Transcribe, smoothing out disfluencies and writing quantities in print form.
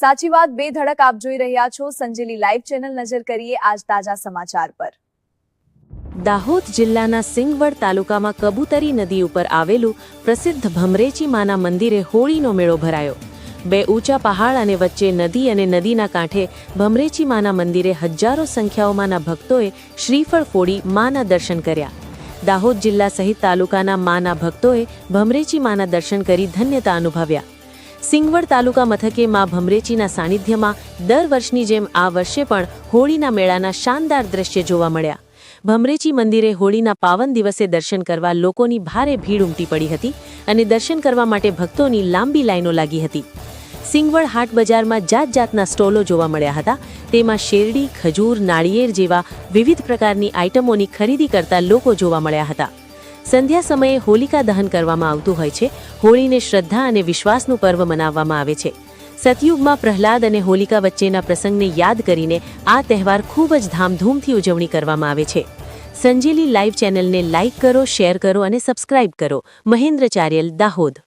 સાચી વાત બે ધડક આપ જોઈ રહ્યા છો સંજેલી લાઈવ ચેનલ નજર કરીએ આજ તાજા સમાચાર પર। દાહોદ જિલ્લાના સિંગવડ તાલુકામાં કબૂતરી નદી ઉપર આવેલું પ્રસિદ્ધ ભમરેચી માના મંદિરે હોળીનો મેળો ભરાયો। બે ઊંચા પહાડ અને વચ્ચે નદી અને નદીના કાંઠે ભમરેચી માના મંદિરે હજારો સંખ્યાઓમાંના ભક્તોએ શ્રીફળ ફોડી માના દર્શન કર્યા। દાહોદ જિલ્લા સહિત તાલુકાના માના ભક્તોએ ભમરેચી માના દર્શન કરી ધન્યતા અનુભવ્યા। સિંગવડ તાલુકા મથકે મા ભમરેચીના સાનિધ્યમાં દર વર્ષની જેમ આ વર્ષે પણ હોળીના મેળાના શાનદાર દ્રશ્ય જોવા મળ્યા। ભમરેચી મંદિરે હોળીના પાવન દિવસે દર્શન કરવા લોકોની ભારે ભીડ ઉમટી પડી હતી અને દર્શન કરવા માટે ભક્તોની લાંબી લાઈનો લાગી હતી। સિંગવડ હાટ બજારમાં જાત જાતના સ્ટોલો જોવા મળ્યા હતા। તેમાં શેરડી, ખજૂર, નાળિયેર જેવા વિવિધ પ્રકારની આઇટમોની ખરીદી કરતા લોકો જોવા મળ્યા હતા। સંધ્યા સમયે હોલિકા દહન કરવામાં આવતું હોય છે। હોળીને શ્રદ્ધા અને વિશ્વાસનું પર્વ મનાવવામાં આવે છે। સતયુગમાં પ્રહલાદ અને હોલિકા વચ્ચેના પ્રસંગને યાદ કરીને આ તહેવાર ખૂબ જ ધામધૂમથી ઉજવણી કરવામાં આવે છે। સંજેલી લાઈવ ચેનલને લાઇક કરો, શેર કરો અને સબસ્ક્રાઇબ કરો। મહેન્દ્ર ચારેલ, દાહોદ।